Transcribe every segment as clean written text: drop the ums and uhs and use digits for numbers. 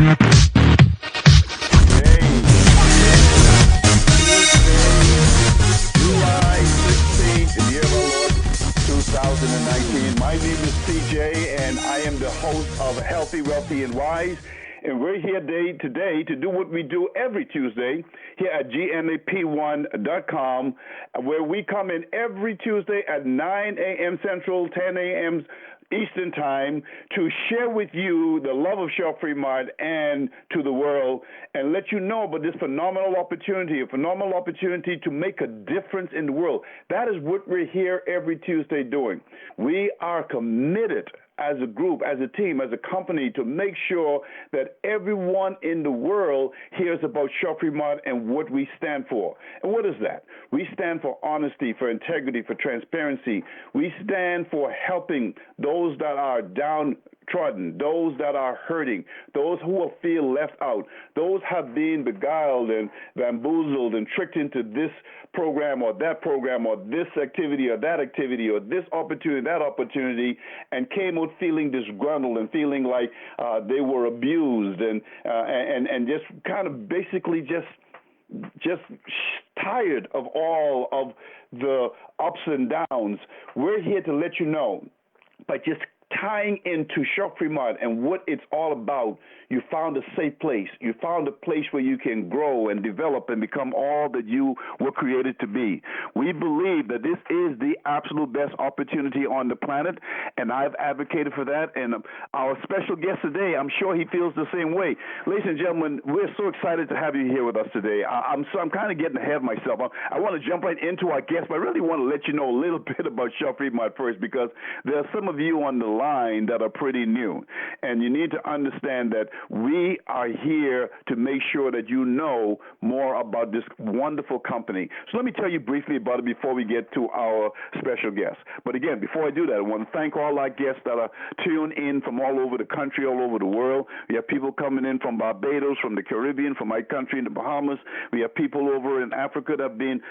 My name is CJ, and I am the host of Healthy, Wealthy, and Wise. And we're here today to do what we do every Tuesday here at GMAP1.com, where we come in every Tuesday at 9 a.m. Central, 10 a.m. Eastern Time to share with you the love of Shop Fremont and to the world and let you know about this phenomenal opportunity, to make a difference in the world. That is what we're here every Tuesday doing. We are committed as a group, as a team, as a company to make sure that everyone in the world hears about Shop Fremont and what we stand for. And what is that? We stand for honesty, for integrity, for transparency. We stand for helping those that are downtrodden, those that are hurting, those who feel left out, those have been beguiled and bamboozled and tricked into this program or that program or this activity or that activity or this opportunity, that opportunity, and came out feeling disgruntled and feeling like they were abused and just kind of basically just tired of all of the ups and downs. We're here to let you know by just tying into Shop Fremont and what it's all about. You found a safe place. You found a place where you can grow and develop and become all that you were created to be. We believe that this is the absolute best opportunity on the planet, and I've advocated for that. And our special guest today, I'm sure he feels the same way. Ladies and gentlemen, we're so excited to have you here with us today. I'm kind of getting ahead of myself. I want to jump right into our guest, but I really want to let you know a little bit about Shop Fremont first, because there are some of you on the line that are pretty new, and you need to understand that we are here to make sure that you know more about this wonderful company. So let me tell you briefly about it before we get to our special guest. But again, before I do that, I want to thank all our guests that are tuned in from all over the country, all over the world. We have people coming in from Barbados, from the Caribbean, from my country in the Bahamas. We have people over in Africa that have been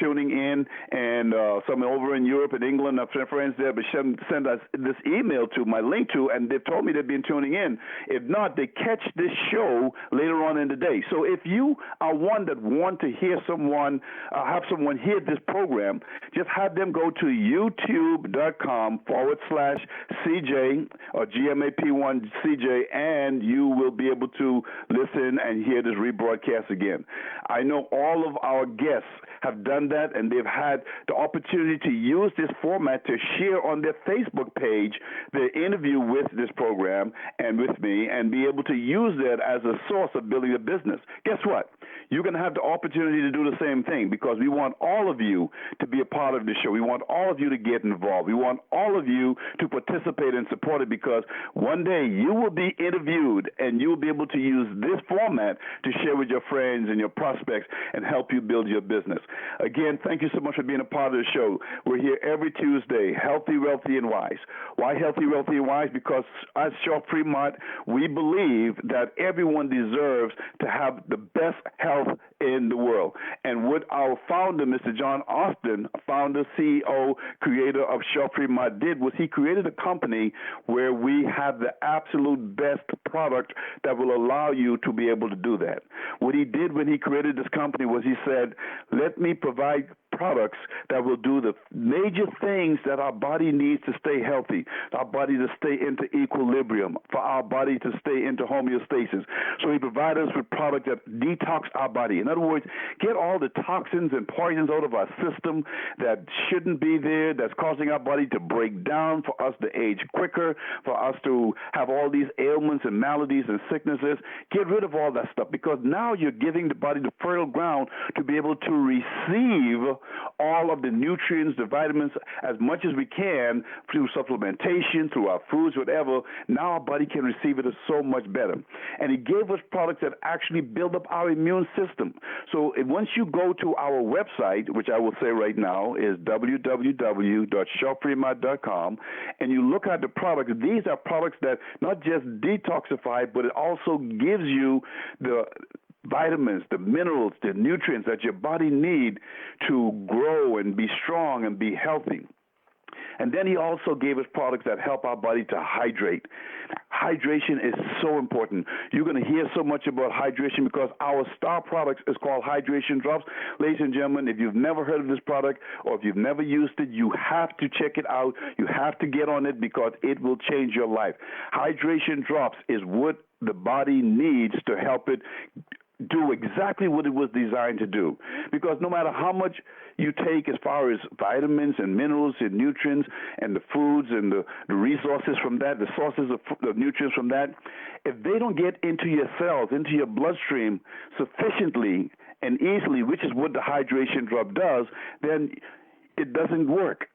tuning in, and some over in Europe and England. I've friends there, but send us this email to my link to, and they've told me they've been tuning in. If not, they catch this show later on in the day. So if you are one that want to hear someone, have someone hear this program, just have them go to youtube.com/CJ or GMAP1CJ, and you will be able to listen and hear this rebroadcast again. I know all of our guests have done that, and they've had the opportunity to use this format to share on their Facebook page their interview with this program and with me, and be able to use that as a source of building a business. Guess what? You're going to have the opportunity to do the same thing, because we want all of you to be a part of this show. We want all of you to get involved. We want all of you to participate and support it, because one day you will be interviewed and you will be able to use this format to share with your friends and your prospects and help you build your business. Again, thank you so much for being a part of the show. We're here every Tuesday, healthy, wealthy, and wise. Why healthy, wealthy, and wise? Because at Shop Fremont, we believe that everyone deserves to have the best health in the world. And what our founder, Mr. John Austin, founder, CEO, creator of Shop Fremont, did was he created a company where we have the absolute best product that will allow you to be able to do that. What he did when he created this company was he said, let me provide products that will do the major things that our body needs to stay healthy, our body to stay into equilibrium, for our body to stay into homeostasis. So he provides us with products that detox our body. In other words, get all the toxins and poisons out of our system that shouldn't be there, that's causing our body to break down, for us to age quicker, for us to have all these ailments and maladies and sicknesses. Get rid of all that stuff, because now you're giving the body the fertile ground to be able to receive all of the nutrients, the vitamins, as much as we can through supplementation, through our foods, whatever. Now our body can receive it so much better. And he gave us products that actually build up our immune system. So once you go to our website, which I will say right now is www.shopfremont.com, and you look at the products, these are products that not just detoxify, but it also gives you the vitamins, the minerals, the nutrients that your body need to grow and be strong and be healthy. And then he also gave us products that help our body to hydrate. Hydration is so important. You're going to hear so much about hydration because our star product is called Hydration Drops. Ladies and gentlemen, if you've never heard of this product or if you've never used it, you have to check it out. You have to get on it because it will change your life. Hydration Drops is what the body needs to help it do exactly what it was designed to do. Because no matter how much you take as far as vitamins and minerals and nutrients and the foods and the resources from that, the sources of nutrients from that, if they don't get into your cells, into your bloodstream sufficiently and easily, which is what the hydration drop does, then it doesn't work.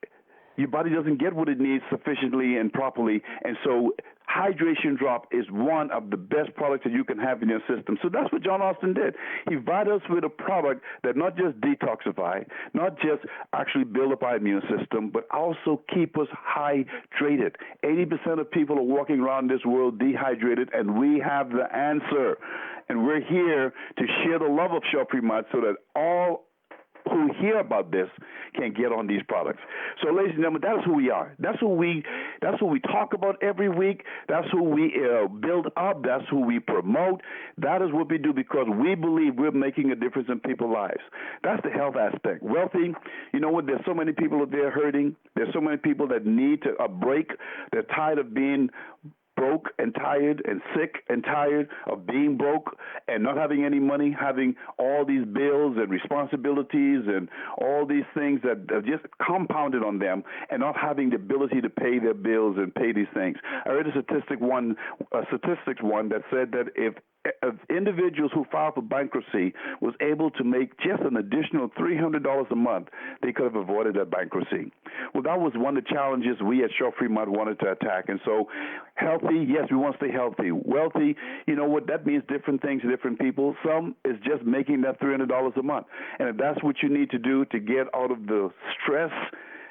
Your body doesn't get what it needs sufficiently and properly. And so Hydration Drop is one of the best products that you can have in your system. So that's what John Austin did. He provided us with a product that not just detoxify, not just actually build up our immune system, but also keep us hydrated. 80% of people are walking around this world dehydrated, and we have the answer. And we're here to share the love of Shop Fremont so that all who hear about this can get on these products. So, ladies and gentlemen, that's who we are. That's who we talk about every week. That's who we build up. That's who we promote. That is what we do because we believe we're making a difference in people's lives. That's the health aspect. Wealthy, you know what? There's so many people out there hurting. There's so many people that need a break. They're tired of being broke and tired and sick and tired of being broke and not having any money, having all these bills and responsibilities and all these things that are just compounded on them and not having the ability to pay their bills and pay these things. I read a statistics one that said that if individuals who filed for bankruptcy was able to make just an additional $300 a month, they could have avoided that bankruptcy. Well, that was one of the challenges we at Shop Fremont wanted to attack. And so healthy, yes, we want to stay healthy. Wealthy, you know what, that means different things to different people. Some is just making that $300 a month. And if that's what you need to do to get out of the stress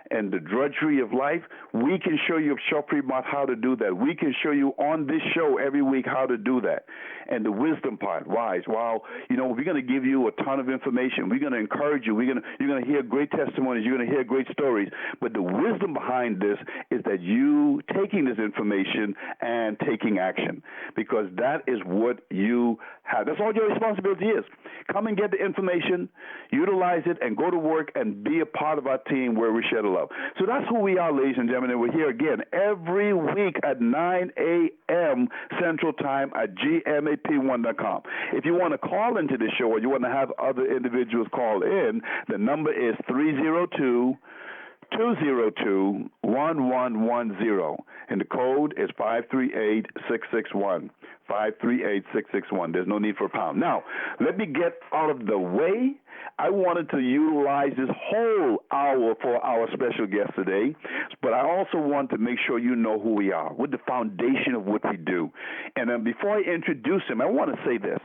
and the drudgery of life, we can show you at Shop Fremont how to do that. We can show you on this show every week how to do that. And the wisdom part, wise. Wow, you know, we're going to give you a ton of information. We're going to encourage you. You're going to hear great testimonies. You're going to hear great stories. But the wisdom behind this is that you taking this information and taking action, because that is what you have. That's all your responsibility is. Come and get the information, utilize it, and go to work and be a part of our team where we share the love. So that's who we are, ladies and gentlemen, and we're here again every week at 9 a.m. Central Time at GMAP1.com. If you want to call into the show or you want to have other individuals call in, the number is 302-202-1110, and the code is 538-661. 538-661. There's no need for a pound. Now, let me get out of the way. I wanted to utilize this whole hour for our special guest today, but I also want to make sure you know who we are, what the foundation of what we do. And before I introduce him, I want to say this.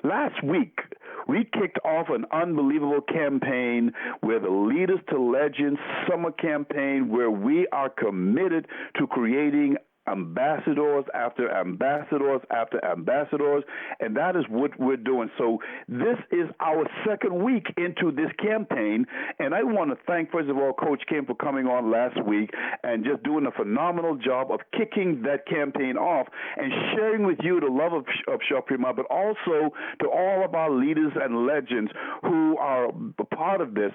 Last week, we kicked off an unbelievable campaign where the Leaders to Legends summer campaign, where we are committed to creating ambassadors after ambassadors after ambassadors, and that is what we're doing. So this is our second week into this campaign, and I want to thank, first of all, Coach Kim for coming on last week and just doing a phenomenal job of kicking that campaign off and sharing with you the love of Shop Fremont, but also to all of our leaders and legends who are a part of this,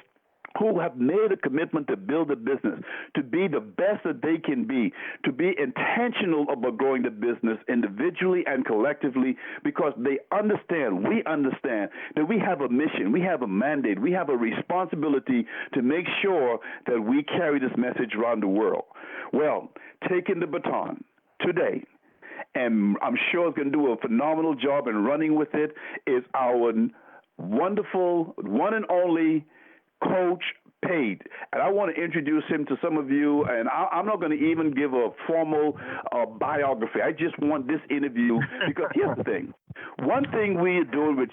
who have made a commitment to build a business, to be the best that they can be, to be intentional about growing the business individually and collectively, because they understand, we understand that we have a mission, we have a mandate, we have a responsibility to make sure that we carry this message around the world. Well, taking the baton today, and I'm sure it's going to do a phenomenal job in running with it, is our wonderful, one and only Coach Pate, and I want to introduce him to some of you, and I'm not going to even give a formal biography. I just want this interview because here's the thing. One thing we're doing with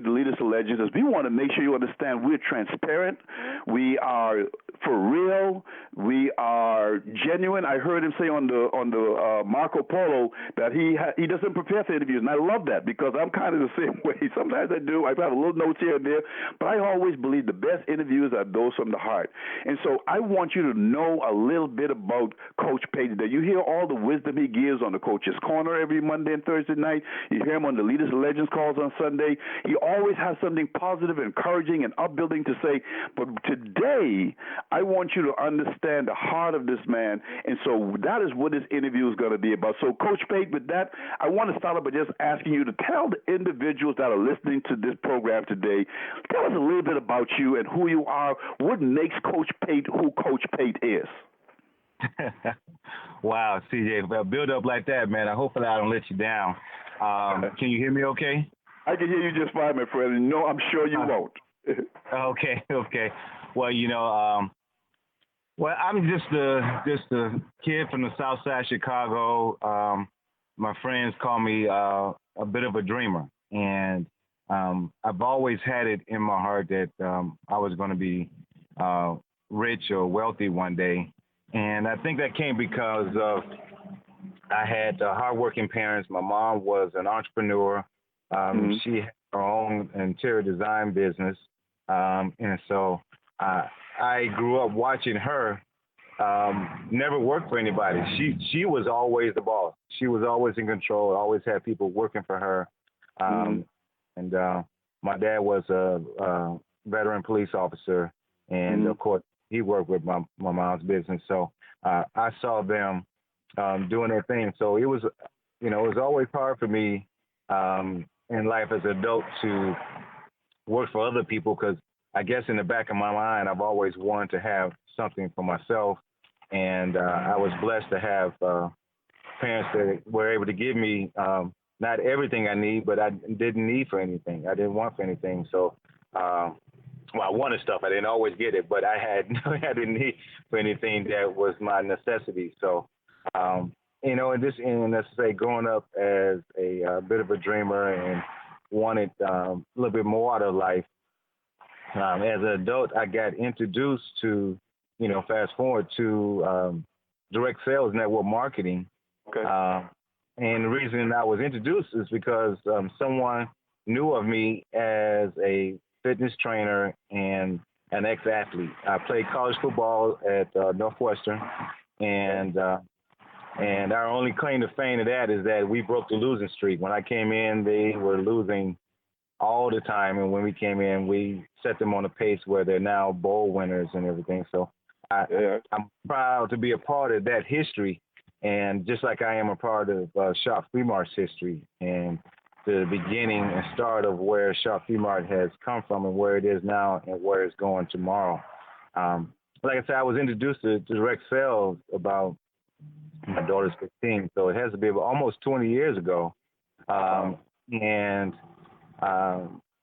the Leaders and Legends is we want to make sure you understand we're transparent, we are for real, we are genuine. I heard him say on the Marco Polo that he doesn't prepare for interviews, and I love that because I'm kind of the same way. Sometimes I do. I have a little notes here and there, but I always believe the best interviews are those from the heart. And so I want you to know a little bit about Coach Payton. That you hear all the wisdom he gives on the Coach's Corner every Monday and Thursday night. You hear him on the Leaders and Legends calls on Sunday. He always has something positive, encouraging, and upbuilding to say. But today, I want you to understand the heart of this man, and so that is what this interview is going to be about. So, Coach Pate, with that, I want to start off by just asking you to tell the individuals that are listening to this program today, tell us a little bit about you and who you are, what makes Coach Pate who Coach Pate is. Wow, CJ, build up like that, man. Hopefully I don't let you down. Can you hear me okay? I can hear you just fine, my friend. No, I'm sure you won't. Okay. Well, I'm just a kid from the South Side of Chicago. My friends call me a bit of a dreamer, and I've always had it in my heart that I was going to be rich or wealthy one day, and I think that came because of I had hardworking parents. My mom was an entrepreneur. She had her own interior design business, and so I grew up watching her never work for anybody. She was always the boss. She was always in control, always had people working for her. And my dad was a veteran police officer, and of course, he worked with my mom's business. So I saw them doing their thing. So it was always hard for me in life as an adult to work for other people because I guess in the back of my mind, I've always wanted to have something for myself. And I was blessed to have parents that were able to give me not everything I need, but I didn't need for anything. I didn't want for anything. So, I wanted stuff. I didn't always get it, but I didn't need for anything that was my necessity. So, and let's say growing up as a bit of a dreamer and wanted a little bit more out of life, as an adult, I got introduced to, fast forward to direct sales network marketing. Okay. And the reason I was introduced is because someone knew of me as a fitness trainer and an ex-athlete. I played college football at Northwestern, and our only claim to fame to that is that we broke the losing streak. When I came in, they were losing all the time, and when we came in, we set them on a pace where they're now bowl winners and everything. So I'm proud to be a part of that history, and just like I am a part of Shop Flea Mart's history and the beginning and start of where Shop Flea Mart has come from and where it is now and where it's going tomorrow. Like I said, I was introduced to direct sales about my daughter's 15, so it has to be about almost 20 years ago. And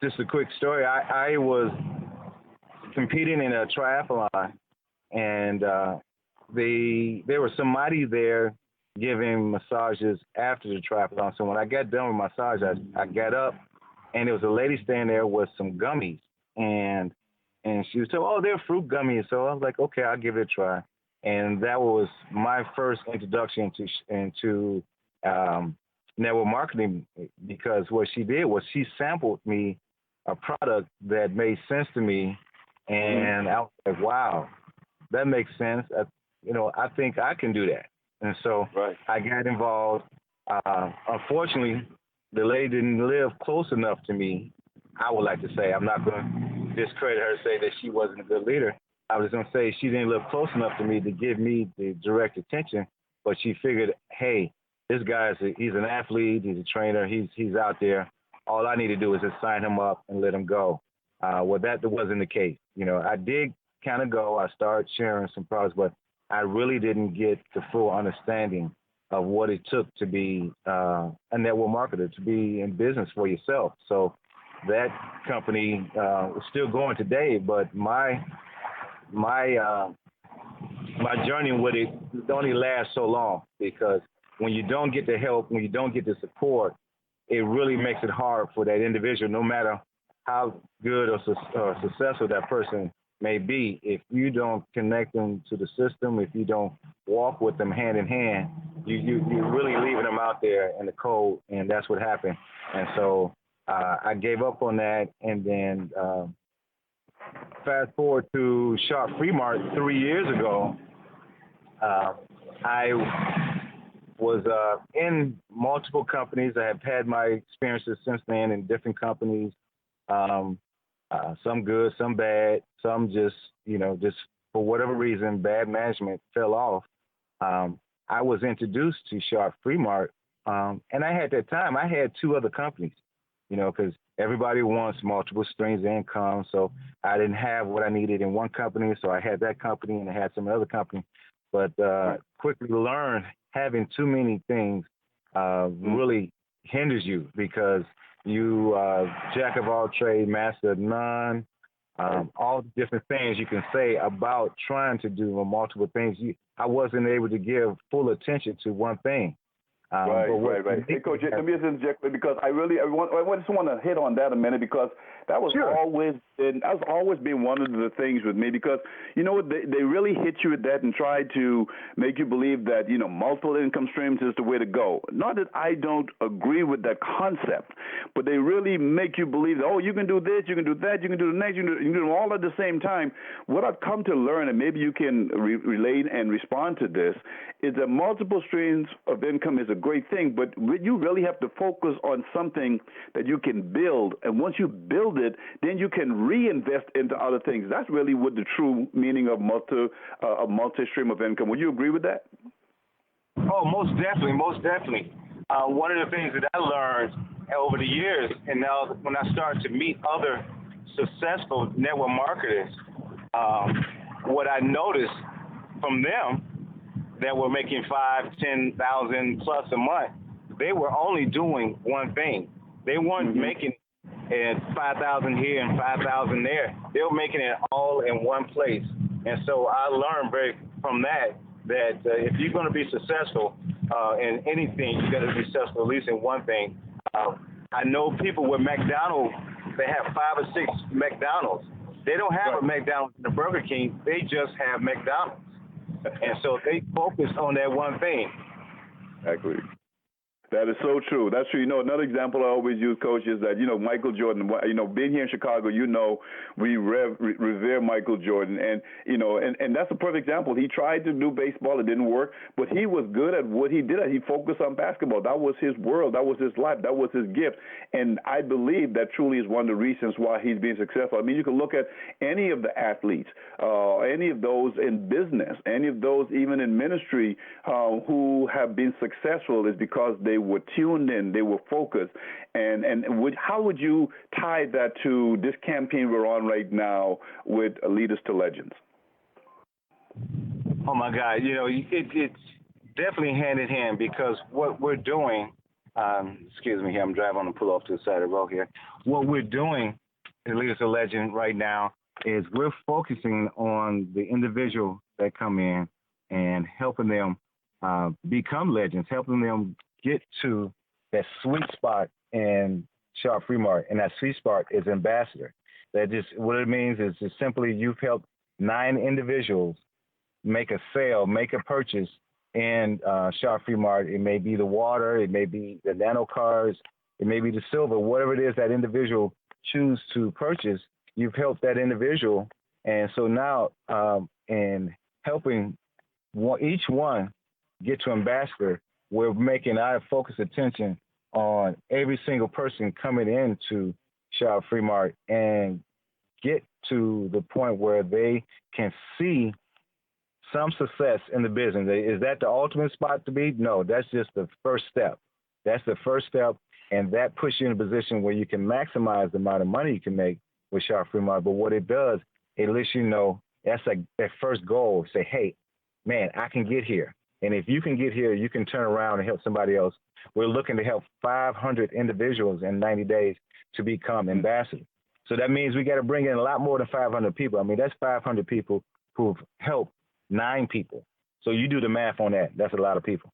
just a quick story, I was competing in a triathlon, and there was somebody there giving massages after the triathlon. So when I got done with massage, I got up, and there was a lady standing there with some gummies, and she was told, "Oh, they're fruit gummies." So I was like, "Okay, I'll give it a try." And that was my first introduction into network marketing, because what she did was she sampled me a product that made sense to me, and I was like, "Wow, that makes sense. I think I can do that." And so I got involved. Unfortunately, the lady didn't live close enough to me. I would like to say, I'm not going to discredit her, say that she wasn't a good leader. I was going to say she didn't live close enough to me to give me the direct attention, but she figured, hey, this guy he's an athlete, he's a trainer, he's out there. All I need to do is just sign him up and let him go. Well, that wasn't the case. I did kind of go. I started sharing some products, but I really didn't get the full understanding of what it took to be a network marketer, to be in business for yourself. So that company is still going today, but my journey with it only lasts so long, because when you don't get the help, when you don't get the support, it really makes it hard for that individual, no matter how good or successful that person may be. If you don't connect them to the system, if you don't walk with them hand in hand, you're really leaving them out there in the cold, and that's what happened. And so I gave up on that, and then fast forward to Sharp Free Mart 3 years ago. I was in multiple companies. I have had my experiences since then in different companies, some good, some bad, some just for whatever reason, bad management fell off. I was introduced to Sharp Free Mart, and I had two other companies, because everybody wants multiple streams of income. So I didn't have what I needed in one company, so I had that company and I had some other company. But quickly learned having too many things really hinders you, because you jack of all trades, master of none, all the different things you can say about trying to do multiple things. I wasn't able to give full attention to one thing. Right. Hey, Coach, let me just interject because I just want to hit on that a minute, because that was always been one of the things with me, because they really hit you with that and try to make you believe that multiple income streams is the way to go. Not that I don't agree with that concept, but they really make you believe that, you can do this, you can do that, you can do the next, you can do them all at the same time. What I've come to learn, and maybe you can relate and respond to this, is that multiple streams of income is a great thing, but you really have to focus on something that you can build, and once you build it, then you can reinvest into other things. That's really what the true meaning of multi-stream of income. Would you agree with that? Oh, most definitely. One of the things that I learned over the years, and now when I started to meet other successful network marketers, what I noticed from them that were making $5,000-$10,000 plus a month, they were only doing one thing. They weren't making it 5,000 here and 5,000 there. They were making it all in one place. And so I learned from that if you're going to be successful in anything, you got to be successful at least in one thing. I know people with McDonald's, they have 5 or 6 McDonald's. They don't have a McDonald's and a Burger King. They just have McDonald's. And so they focus on that one thing. Exactly. That is so true. That's true. Another example I always use, Coach, is that, Michael Jordan, being here in Chicago, we revere Michael Jordan. And, and that's a perfect example. He tried to do baseball. It didn't work, but he was good at what he did. He focused on basketball. That was his world. That was his life. That was his gift. And I believe that truly is one of the reasons why he's being successful. I mean, you can look at any of the athletes, any of those in business, any of those even in ministry who have been successful is because they were tuned in, they were focused. And how would you tie that to this campaign we're on right now with Leaders to Legends? Oh, my God. It's definitely hand in hand, because what we're doing, excuse me here, I'm driving on the pull off to the side of the road here. What we're doing in Leaders to Legend right now is we're focusing on the individual that come in and helping them become legends, helping them get to that sweet spot in Sharp Free Mart, and that sweet spot is ambassador. That just what it means is just simply you've helped 9 individuals make a sale, make a purchase in Sharp Free Mart. It may be the water, it may be the nano cars, it may be the silver, whatever it is that individual choose to purchase. You've helped that individual, and so now in helping each one get to ambassador, we're making our focus attention on every single person coming into Sharp Free Mart and get to the point where they can see some success in the business. Is that the ultimate spot to be? No, that's just the first step. That's the first step, and that puts you in a position where you can maximize the amount of money you can make with Sharp Free Mart. But what it does, it lets you know that's like that first goal. Say, hey, man, I can get here. And if you can get here, you can turn around and help somebody else. We're looking to help 500 individuals in 90 days to become ambassadors. So that means we got to bring in a lot more than 500 people. I mean, that's 500 people who've helped 9 people. So you do the math on that. That's a lot of people.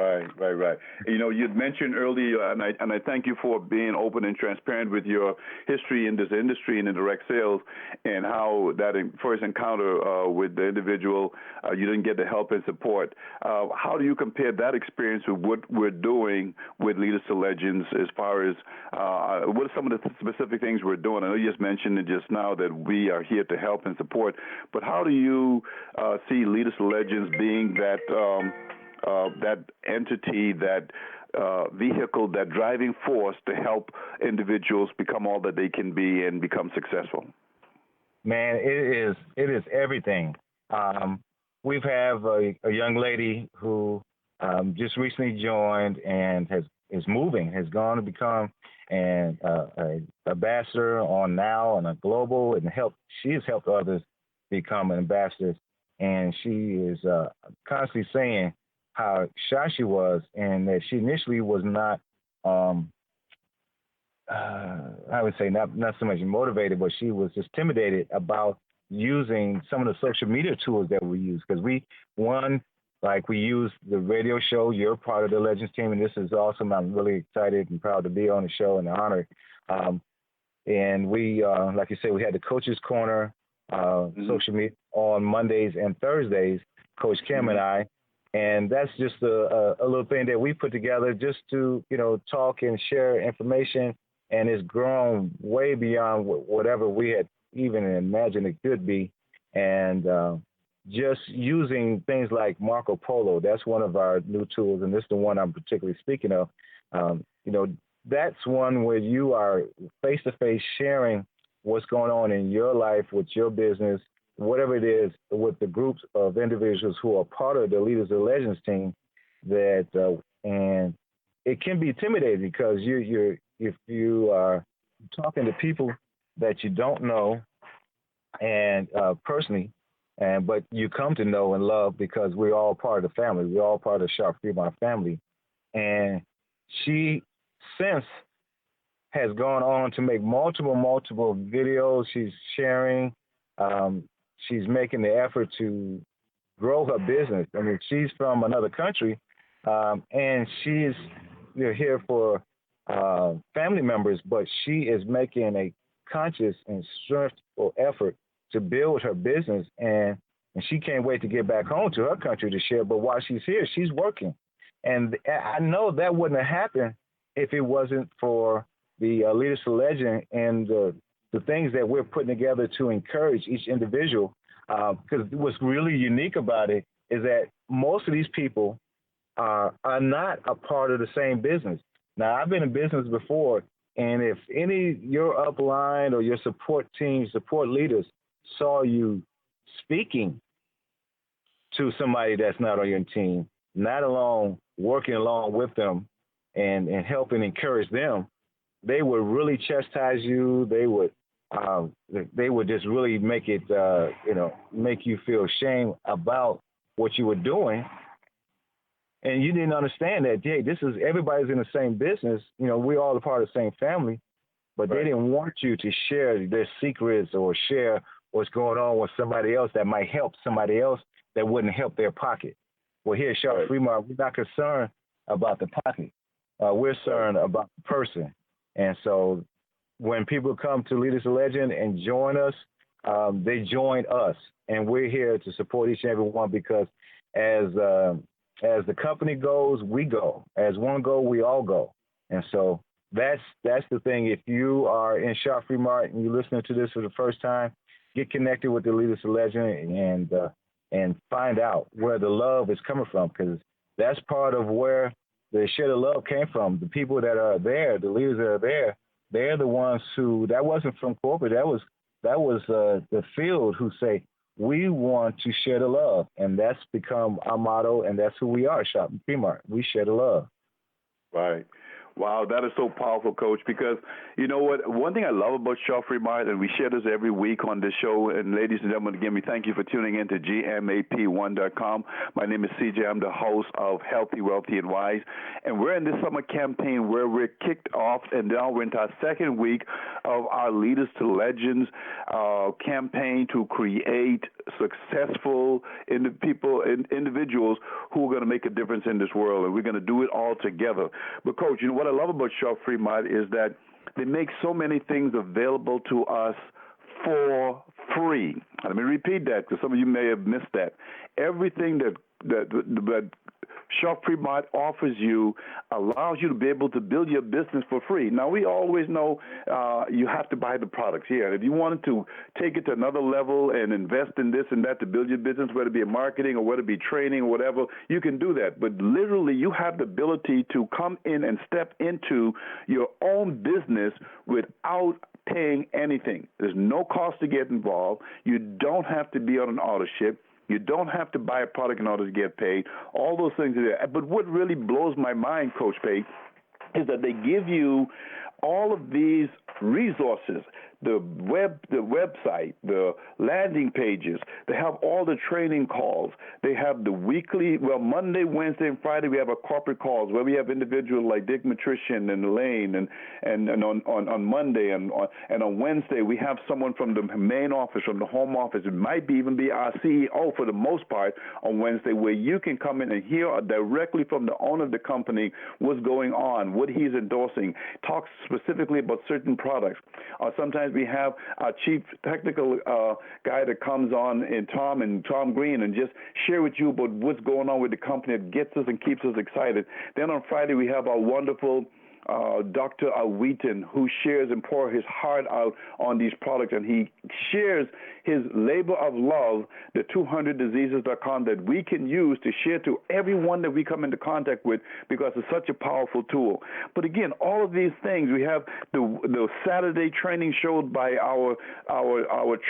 Right. You know, you'd mentioned earlier, and I thank you for being open and transparent with your history in this industry and in direct sales, and how that first encounter with the individual, you didn't get the help and support. How do you compare that experience with what we're doing with Leaders to Legends, as far as what are some of the specific things we're doing? I know you just mentioned it just now that we are here to help and support, but how do you see Leaders to Legends being that that entity, that vehicle, that driving force to help individuals become all that they can be and become successful? Man, it is everything. We have a young lady who just recently joined and has gone to become an ambassador on Now and a global, and she has helped others become an ambassador. And she is constantly saying how shy she was, and that she initially was not, I would say not so much motivated, but she was just intimidated about using some of the social media tools that we use. Because we use the radio show. You're part of the Legends team, and this is awesome. I'm really excited and proud to be on the show and honored. And we, like you said, we had the Coach's Corner social media on Mondays and Thursdays, Coach Kim and I. And that's just a little thing that we put together just to, talk and share information. And it's grown way beyond whatever we had even imagined it could be. And just using things like Marco Polo, that's one of our new tools. And this is the one I'm particularly speaking of. That's one where you are face-to-face sharing what's going on in your life with your business, whatever it is, with the groups of individuals who are part of the Leaders of Legends team. And it can be intimidating because if you are talking to people that you don't know and personally, but you come to know and love, because we're all part of the family. We're all part of the Sharp Fremont family. And she since has gone on to make multiple videos. She's sharing. She's making the effort to grow her business. I mean, she's from another country, and she's here for family members, but she is making a conscious and stressful effort to build her business, and she can't wait to get back home to her country to share. But while she's here, she's working. And I know that wouldn't have happened if it wasn't for the Leaders to Legend and the things that we're putting together to encourage each individual. Because what's really unique about it is that most of these people are not a part of the same business. Now, I've been in business before, and if your upline or your support team, support leaders saw you speaking to somebody that's not on your team, not alone, working along with them and helping encourage them, they would really chastise you. They would just really make it, make you feel shame about what you were doing. And you didn't understand that, hey, everybody's in the same business. We're all a part of the same family, but They didn't want you to share their secrets or share what's going on with somebody else that might help somebody else that wouldn't help their pocket. Well, here at Sharp Fremont, we're not concerned about the pocket. We're concerned about the person. And so when people come to Leaders of Legend and join us, they join us. And we're here to support each and every one, because as the company goes, we go. As one go, we all go. And so that's the thing. If you are in Sharp Fremont and you're listening to this for the first time, get connected with the Leaders of Legend and find out where the love is coming from, because that's part of where the share of love came from. The people that are there, the leaders that are there, they're the ones who, that wasn't from corporate, that was the field, who say, we want to share the love. And that's become our motto, and that's who we are, Sharp Fremont. We share the love. Right. Wow, that is so powerful, Coach, because you know what? One thing I love about Shelf Remind, and we share this every week on this show, and ladies and gentlemen, again, we thank you for tuning in to GMAP1.com. My name is CJ. I'm the host of Healthy, Wealthy, and Wise, and we're in this summer campaign where we're kicked off, and now we're into our second week of our Leaders to Legends campaign to create successful individuals who are going to make a difference in this world, and we're going to do it all together. But, Coach, you know what I love about Shelf Fremont is that they make so many things available to us for free. Let me repeat that because some of you may have missed that. Everything that Shelf Fremont offers you allows you to be able to build your business for free. Now, we always know you have to buy the products here. If you wanted to take it to another level and invest in this and that to build your business, whether it be marketing or whether it be training or whatever, you can do that. But literally, you have the ability to come in and step into your own business without paying anything. There's no cost to get involved. You don't have to be on an auto ship. You don't have to buy a product in order to get paid. All those things are there. But what really blows my mind, Coach Pate, is that they give you all of these resources, the website, the landing pages. They have all the training calls. They have the weekly, Monday, Wednesday, and Friday we have our corporate calls where we have individuals like Dick Matrician and Elaine, and on Monday and on Wednesday we have someone from the main office, from the home office. It might even be our CEO for the most part on Wednesday, where you can come in and hear directly from the owner of the company what's going on, what he's endorsing, talk specifically about certain products. Sometimes we have our chief technical guy that comes on, and Tom Green, and just share with you about what's going on with the company that gets us and keeps us excited. Then on Friday we have our wonderful Dr. Wheaton, who shares and pours his heart out on these products, and he shares his labor of love, the 200diseases.com, that we can use to share to everyone that we come into contact with, because it's such a powerful tool. But again, all of these things, we have the Saturday training showed by our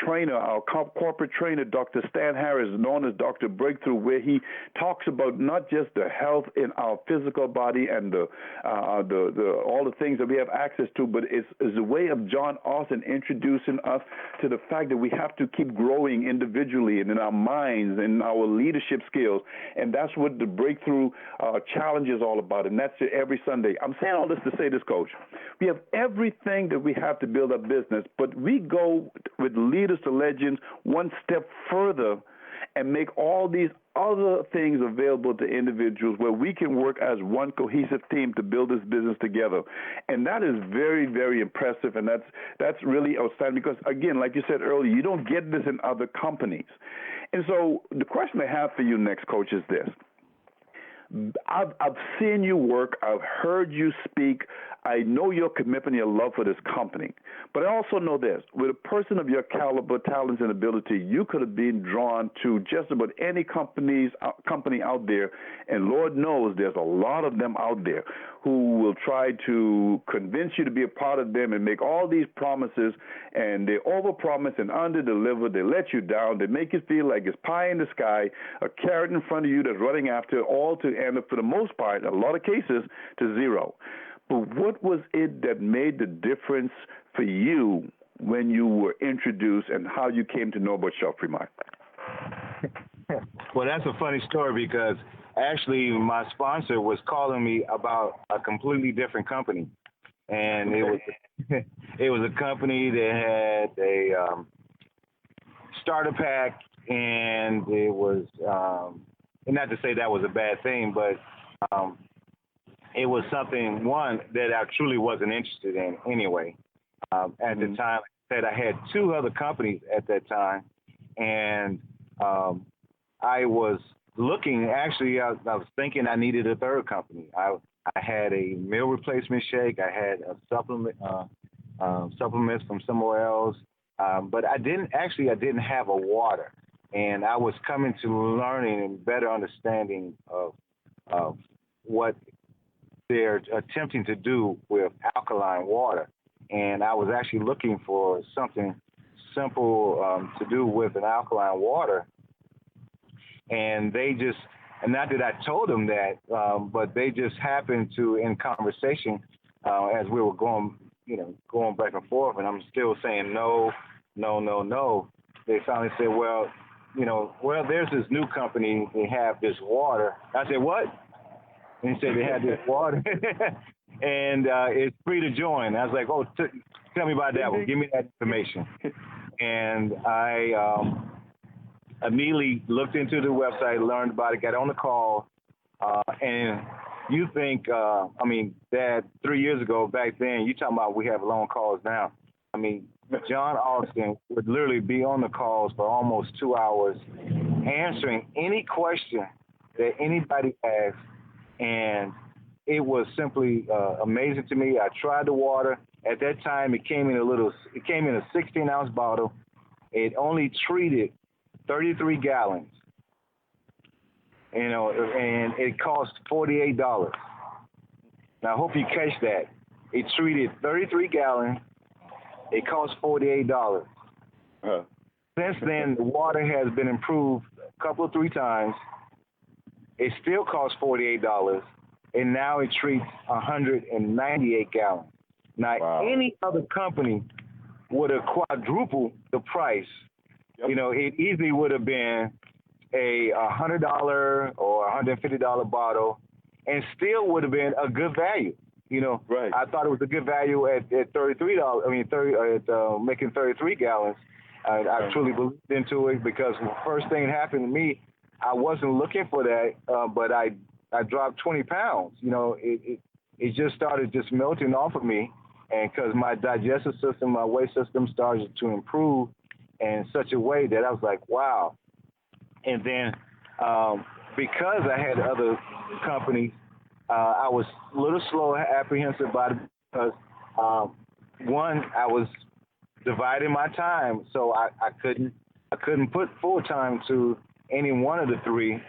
trainer, our corporate trainer, Dr. Stan Harris, known as Dr. Breakthrough, where he talks about not just the health in our physical body and all the things that we have access to, but it's a way of John Austin introducing us to the fact that we have to keep growing individually and in our minds and our leadership skills. And that's what the Breakthrough Challenge is all about, and that's every Sunday. I'm saying all this to say this, Coach. We have everything that we have to build a business, but we go with Leaders to Legends one step further and make all these other things available to individuals where we can work as one cohesive team to build this business together. And that is very, very impressive, and that's really outstanding because, again, like you said earlier, you don't get this in other companies. And so the question I have for you next, Coach, is this. I've seen you work. I've heard you speak. I know your commitment, your love for this company. But I also know this. With a person of your caliber, talents, and ability, you could have been drawn to just about any company out there. And Lord knows there's a lot of them out there who will try to convince you to be a part of them and make all these promises, and they overpromise and underdeliver. They let you down. They make you feel like it's pie in the sky, a carrot in front of you that's running after, all to end up, for the most part, in a lot of cases, to zero. But what was it that made the difference for you when you were introduced, and how you came to know about Shelf Fremont? Well, that's a funny story because actually my sponsor was calling me about a completely different company. And it was a company that had a starter pack, and it was, and not to say that was a bad thing, but it was something, one, that I truly wasn't interested in anyway. At the time, that I had two other companies at that time, and I was looking, actually, I was thinking I needed a third company. I had a meal replacement shake. I had a supplements from somewhere else. But I didn't have a water. And I was coming to learning and better understanding of what they're attempting to do with alkaline water. And I was actually looking for something simple to do with an alkaline water. And they just, and not that I told them that, but they just happened to, in conversation, as we were going back and forth, and I'm still saying no, no, no, no. They finally said, well, there's this new company. They have this water. I said, what? And he said they had this water, and it's free to join. I was like, oh, tell me about that one. Give me that information. And I immediately looked into the website, learned about it, got on the call, and you think, Dad, 3 years ago, back then, you talking about we have long calls now. I mean, John Austin would literally be on the calls for almost 2 hours, answering any question that anybody asked, and it was simply amazing to me. I tried the water. At that time, it came in a 16-ounce bottle. It only treated 33 gallons, and it cost $48. Now, I hope you catch that. It treated 33 gallons. It cost $48. Since then, the water has been improved a couple of 3 times. It still costs $48, and now it treats 198 gallons. Now, wow. Any other company would have quadrupled the price. Yep. It easily would have been a $100 or $150 bottle, and still would have been a good value. Right. I thought it was a good value at $33. Making 33 gallons. I truly believed into it because the first thing that happened to me, I wasn't looking for that, but I dropped 20 pounds. It just started just melting off of me, and because my digestive system, my weight system started to improve in such a way that I was like, wow. And then because I had other companies, I was a little slow, apprehensive about it because, one, I was dividing my time, so I couldn't put full time to any one of the 3.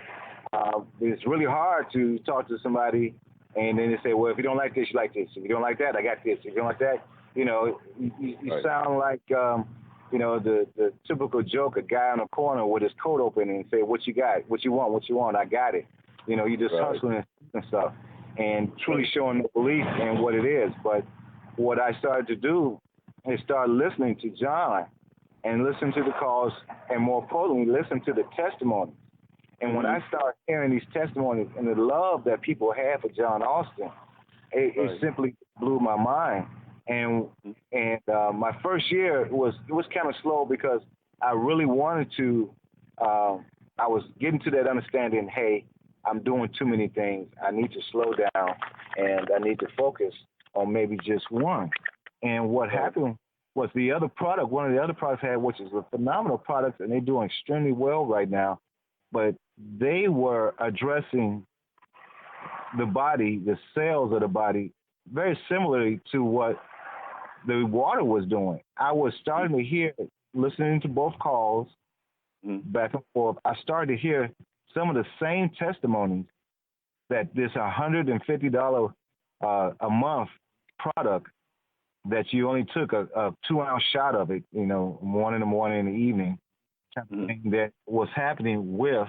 It's really hard to talk to somebody and then they say, well, if you don't like this, you like this. If you don't like that, I got this. If you don't like that, you right. Sound like the typical joke, a guy on a corner with his coat open and say, what you got? What you want? I got it. You just right. hustling and stuff and truly showing no belief in what it is. But what I started to do is start listening to John and listen to the calls and more importantly, listen to the testimonies. And when I started hearing these testimonies and the love that people have for John Austin, it simply blew my mind. And my first year it was kind of slow because I really wanted to. I was getting to that understanding. Hey, I'm doing too many things. I need to slow down and I need to focus on maybe just one. And what happened was one of the other products had, which is a phenomenal product, and they're doing extremely well right now. But they were addressing the body, the cells of the body, very similarly to what the water was doing. I was starting to hear, listening to both calls back and forth, I started to hear some of the same testimonies that this $150 a month product that you only took a 2-ounce shot of it, one in the morning and the evening, that was happening with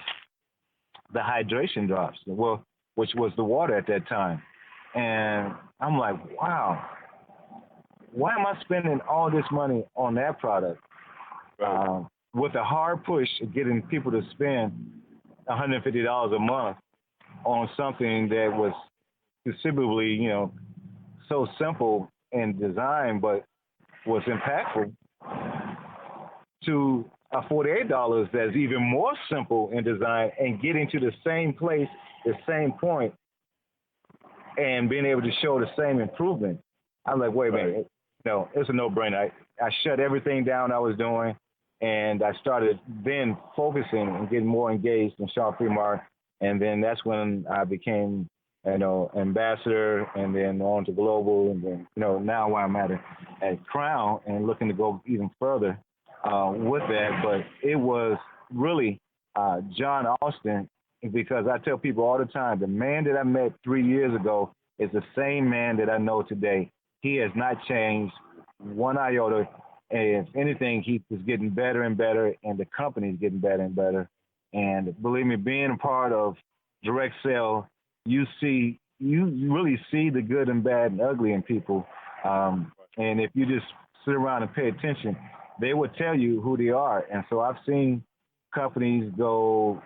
the hydration drops, which was the water at that time. And I'm like, wow, why am I spending all this money on that product? Right. With a hard push of getting people to spend $150 a month on something that was considerably, so simple in design, but was impactful, to $48 that's even more simple in design and getting to the same place, the same point, and being able to show the same improvement. I'm like, wait a minute, it's a no-brainer. I shut everything down I was doing, and I started then focusing and getting more engaged in Sharp Fremar, and then that's when I became, ambassador, and then on to global, and then, now where I'm at Crown and looking to go even further with that. But it was really John Austin, because I tell people all the time, the man that I met 3 years ago is the same man that I know today. He has not changed one iota. And if anything, he is getting better and better, and the company is getting better and better. And believe me, being a part of direct sale, you see you really see the good and bad and ugly in people, and if you just sit around and pay attention, they will tell you who they are. And so I've seen companies go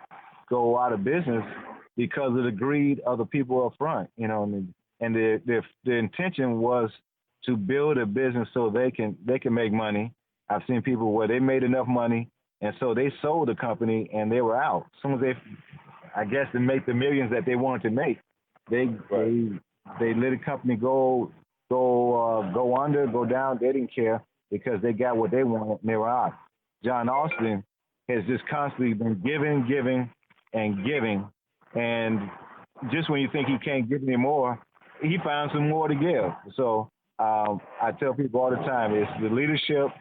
out of business because of the greed of the people up front, and their intention was to build a business so they can make money. I've seen people where they made enough money, and so they sold the company and they were out. As soon as I guess, to make the millions that they wanted to make, they let a company go under, go down. They didn't care because they got what they wanted and they were out. John Austin has just constantly been giving, and giving, and just when you think he can't give anymore, he found some more to give. So I tell people all the time, it's the leadership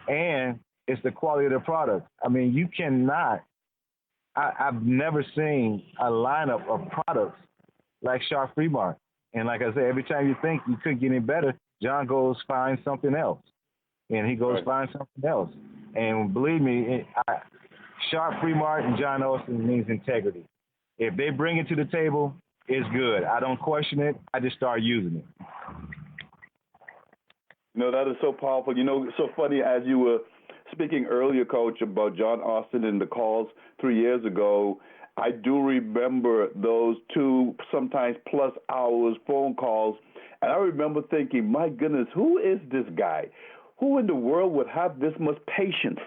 and it's the quality of the product. I mean, you cannot. I've never seen a lineup of products like Sharp Fremont. And like I said, every time you think you couldn't get any better, John goes find something else. And he goes find something else. And believe me, Sharp Fremont and John Austin means integrity. If they bring it to the table, it's good. I don't question it. I just start using it. That is so powerful. So funny, as you were speaking earlier, Coach, about John Austin and the calls 3 years ago, I do remember those 2, sometimes plus hours phone calls. And I remember thinking, my goodness, who is this guy? Who in the world would have this much patience?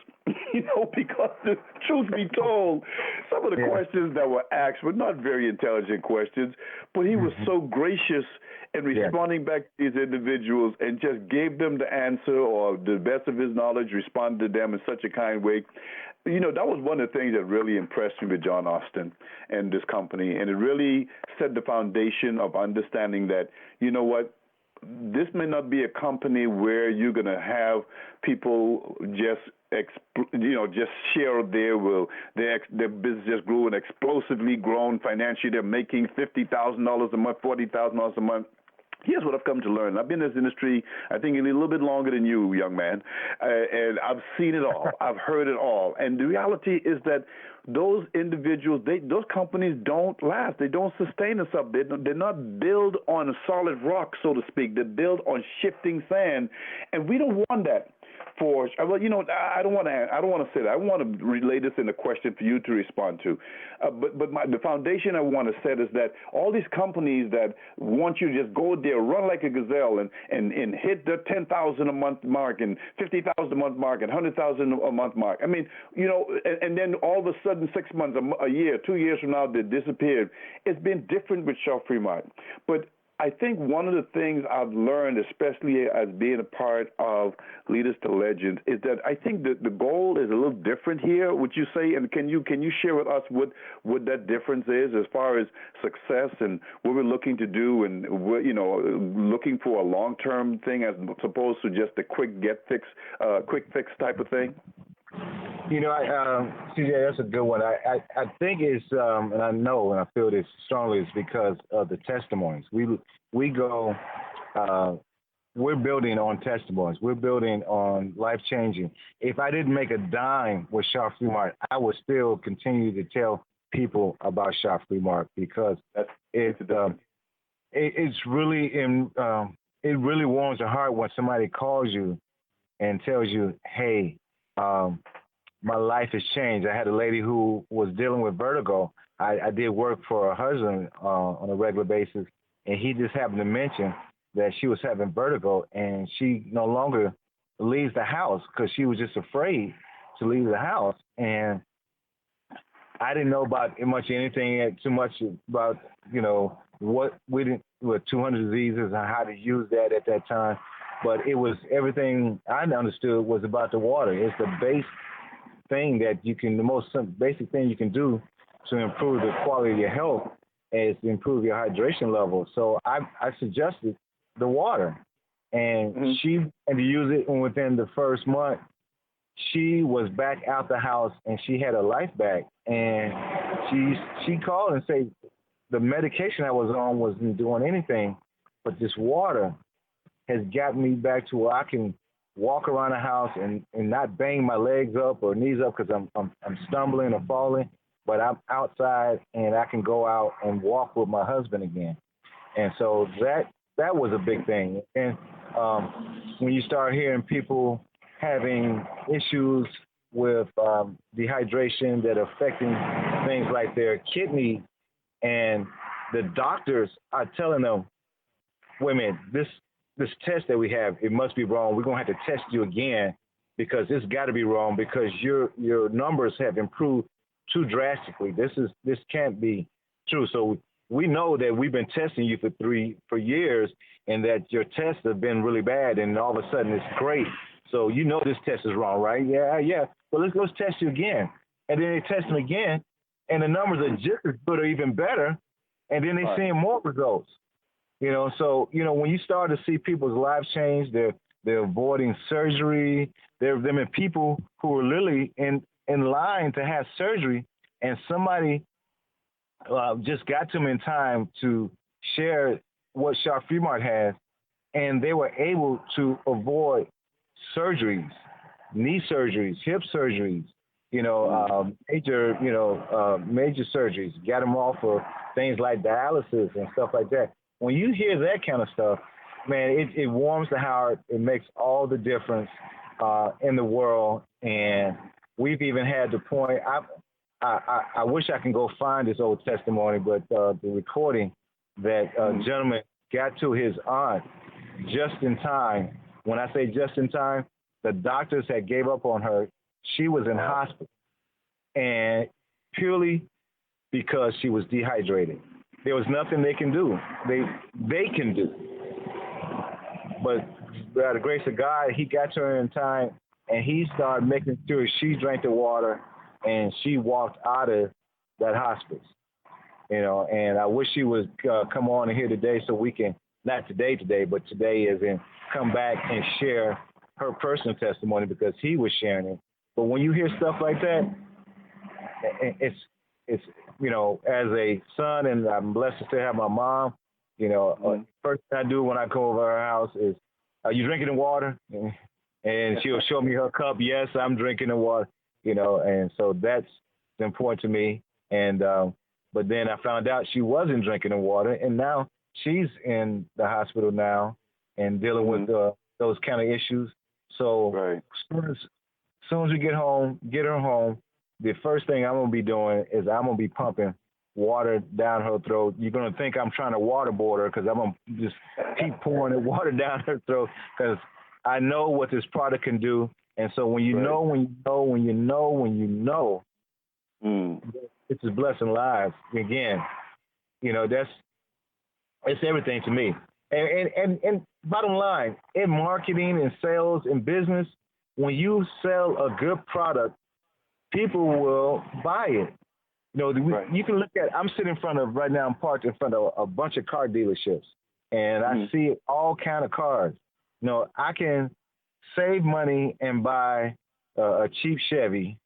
Because the truth be told, some of the questions that were asked were not very intelligent questions, but he was so gracious in responding back to these individuals and just gave them the answer or the best of his knowledge, responded to them in such a kind way. That was one of the things that really impressed me with John Austin and this company, and it really set the foundation of understanding that, this may not be a company where you're going to have people just share their business just grew and explosively grown financially. They're making $50,000 a month, $40,000 a month. Here's what I've come to learn. I've been in this industry, I think, a little bit longer than you, young man, and I've seen it all. I've heard it all. And the reality is that those individuals, those companies don't last. They don't sustain themselves. They're not built on a solid rock, so to speak. They're built on shifting sand, and we don't want that. I don't want to say that. I want to relay this in a question for you to respond to. But the foundation I want to set is that all these companies that want you to just go there, run like a gazelle, and hit the 10,000 a month mark and 50,000 a month mark and 100,000 a month mark. I mean, and then all of a sudden 6 months, a year, 2 years from now, they disappeared. It's been different with Sharp Fremont, but I think one of the things I've learned, especially as being a part of Leaders to Legends, is that I think that the goal is a little different here, would you say? And can you share with us what that difference is as far as success and what we're looking to do and what, looking for a long-term thing as opposed to just a quick fix type of thing? CJ, that's a good one. I think it's, and I know and I feel this strongly, it's because of the testimonies. We go, we're building on testimonies. We're building on life-changing. If I didn't make a dime with Sharp Fremont, I would still continue to tell people about Sharp Fremont because it's really it really warms the heart when somebody calls you and tells you, hey, my life has changed. I had a lady who was dealing with vertigo. I did work for her husband on a regular basis, and he just happened to mention that she was having vertigo, and she no longer leaves the house because she was just afraid to leave the house. And I didn't know about too much about, what we didn't, with 200 diseases and how to use that at that time. But it was everything I understood was about the water. It's the base thing that the most basic thing you can do to improve the quality of your health is to improve your hydration level. So I suggested the water, and she had to use it, and within the first month, she was back out the house and she had her life back. And she called and said the medication I was on wasn't doing anything, but this water has gotten me back to where I can walk around the house and not bang my legs up or knees up because I'm stumbling or falling, but I'm outside and I can go out and walk with my husband again. And so that was a big thing. And when you start hearing people having issues with dehydration that are affecting things like their kidney, and the doctors are telling them, wait a minute, this test that we have, it must be wrong. We're gonna have to test you again because it's got to be wrong because your numbers have improved too drastically. This can't be true. So we know that we've been testing you for years, and that your tests have been really bad, and all of a sudden it's great. So you know this test is wrong, right? Yeah. Well, let's test you again, and then they test them again, and the numbers are just as good or even better, and then they're seeing more results. So when you start to see people's lives change, they're avoiding surgery. There have been people who are literally in line to have surgery, and somebody just got to them in time to share what Shop Fremont has, and they were able to avoid surgeries, knee surgeries, hip surgeries, major surgeries, got them off of things like dialysis and stuff like that. When you hear that kind of stuff, man, it warms the heart. It makes all the difference in the world. And we've even had the point. I wish I can go find this old testimony, but the recording that gentleman got to his aunt just in time. When I say just in time, the doctors had gave up on her. She was in hospital, and purely because she was dehydrated. There was nothing they can do. They can do. But by the grace of God, he got to her in time, and he started making sure she drank the water, and she walked out of that hospice. And I wish she would come on here today so we can, not today, but today is in, come back and share her personal testimony because he was sharing it. But when you hear stuff like that, it's as a son, and I'm blessed to still have my mom, first thing I do when I go over her house is, are you drinking the water? And she'll show me her cup. Yes, I'm drinking the water, and so that's important to me. And, but then I found out she wasn't drinking the water, and now she's in the hospital now and dealing with those kind of issues. So as soon as we get her home, the first thing I'm going to be doing is I'm going to be pumping water down her throat. You're going to think I'm trying to waterboard her because I'm going to just keep pouring the water down her throat because I know what this product can do. And so when you know, it's just blessing lives. Again, it's everything to me. And bottom line, in marketing and sales and business, when you sell a good product, people will buy it. You can look at, I'm sitting in front of, right now I'm parked in front of a bunch of car dealerships, and I see all kind of cars. I can save money and buy a cheap Chevy.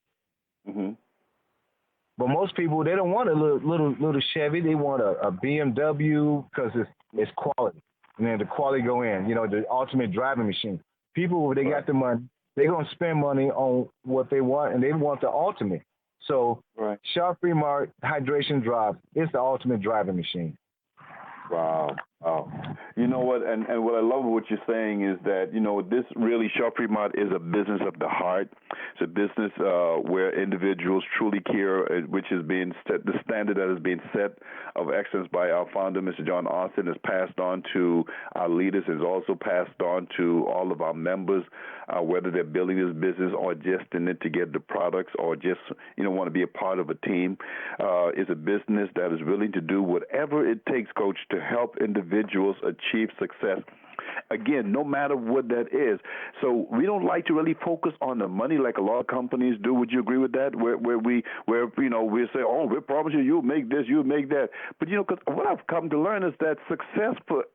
But most people, they don't want a little Chevy. They want a BMW because it's quality. And then the quality go in, the ultimate driving machine. People, they got the money, they're going to spend money on what they want, and they want the ultimate. So Shop Fremont Hydration Drop is the ultimate driving machine. Wow. You know what? And what I love what you're saying is that, this really, Shop Fremont is a business of the heart. It's a business where individuals truly care, which is being set, the standard that is being set of excellence by our founder, Mr. John Austin, is passed on to our leaders, is also passed on to all of our members, whether they're building this business or just in it to get the products or just, want to be a part of a team. It's a business that is willing to do whatever it takes, Coach, to help individuals achieve success. Again, no matter what that is. So we don't like to really focus on the money like a lot of companies do. Would you agree with that? Where we say, oh, we promise you'll make this, you'll make that. But because what I've come to learn is that success for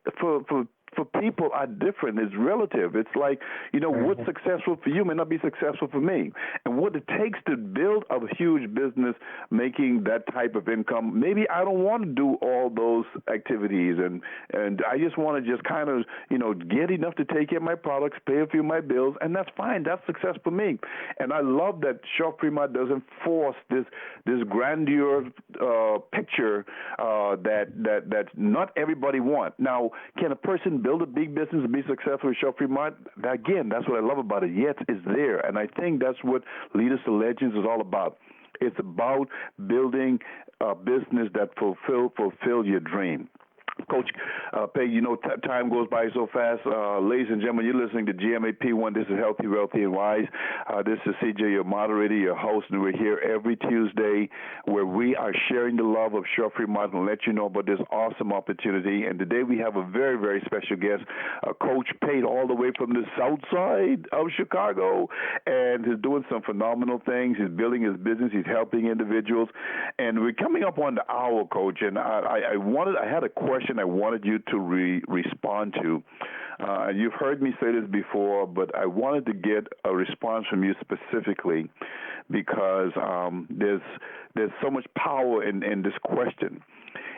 people are different. It's relative. It's like, what's successful for you may not be successful for me. And what it takes to build a huge business, making that type of income. Maybe I don't want to do all those activities, and I just want to just kind of, get enough to take in my products, pay a few of my bills, and that's fine. That's success for me. And I love that Shop Fremont doesn't force this grandeur picture that not everybody wants. Now, can a person build a big business and be successful with Shop Fremont? Again, that's what I love about it. Yet it's there, and I think that's what Leaders to Legends is all about. It's about building a business that fulfill your dream. Coach Peg, time goes by so fast. Ladies and gentlemen, you're listening to GMAP1. This is Healthy, Wealthy, and Wise. This is CJ, your moderator, your host, and we're here every Tuesday where we are sharing the love of Shop Fremont and let you know about this awesome opportunity. And today we have a very, very special guest, Coach Pate, all the way from the south side of Chicago, and he's doing some phenomenal things. He's building his business. He's helping individuals. And we're coming up on the hour, Coach, and I had a question I wanted you to respond to. You've heard me say this before, but I wanted to get a response from you specifically because there's so much power in this question.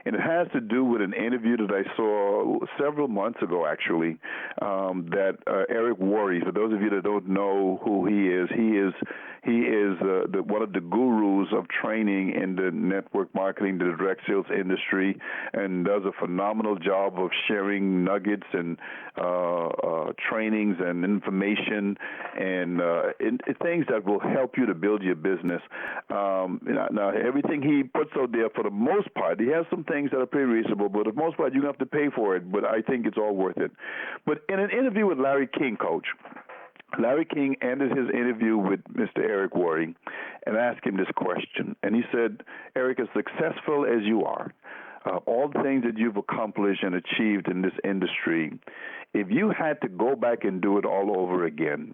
And it has to do with an interview that I saw several months ago, actually, that Eric Worre, for those of you that don't know who he is one of the gurus of training in the network marketing, the direct sales industry, and does a phenomenal job of sharing nuggets and trainings and information and things that will help you to build your business. Now, everything he puts out there, for the most part, he has some things that are pretty reasonable, but for the most part, you have to pay for it, but I think it's all worth it. But in an interview with Larry King, Coach, Larry King ended his interview with Mr. Eric Worre and asked him this question. And he said, Eric, as successful as you are, all the things that you've accomplished and achieved in this industry, if you had to go back and do it all over again,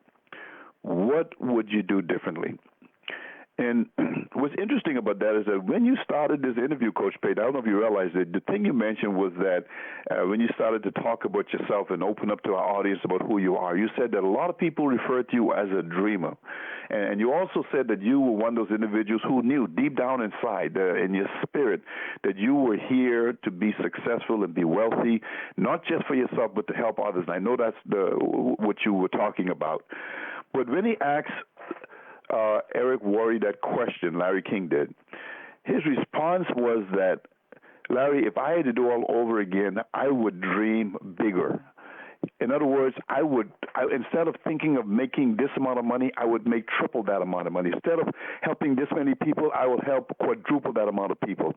what would you do differently? And what's interesting about that is that when you started this interview, Coach Pate, I don't know if you realized it, the thing you mentioned was that when you started to talk about yourself and open up to our audience about who you are, you said that a lot of people refer to you as a dreamer. And you also said that you were one of those individuals who knew deep down inside, in your spirit, that you were here to be successful and be wealthy, not just for yourself, but to help others. And I know that's what you were talking about. But when he asked Eric Worre that question, Larry King did, his response was that, Larry, if I had to do all over again, I would dream bigger. In other words, I instead of thinking of making this amount of money, I would make triple that amount of money. Instead of helping this many people, I would help quadruple that amount of people.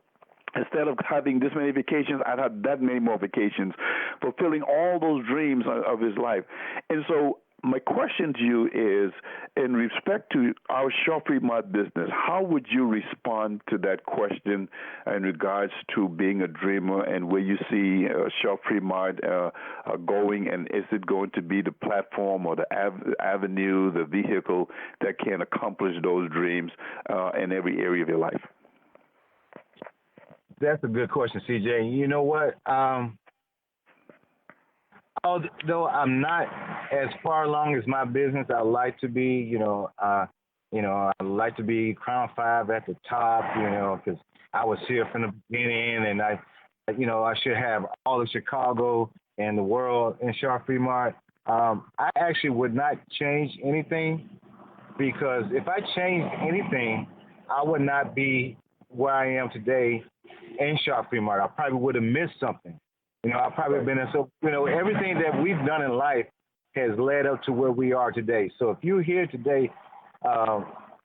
Instead of having this many vacations, I'd have that many more vacations, fulfilling all those dreams of his life. And so my question to you is, in respect to our Shop Fremont business, how would you respond to that question in regards to being a dreamer and where you see Shop Fremont going, and is it going to be the platform or the avenue, the vehicle that can accomplish those dreams in every area of your life? That's a good question, CJ. You know what? Although I'm not as far along as my business I like to be, I like to be Crown 5 at the top, because I was here from the beginning, and I should have all of Chicago and the world in Shop Fremont. I actually would not change anything, because if I changed anything, I would not be where I am today in Shop Fremont. I probably would have missed something. I probably have been in, so, everything that we've done in life has led up to where we are today. So if you're here today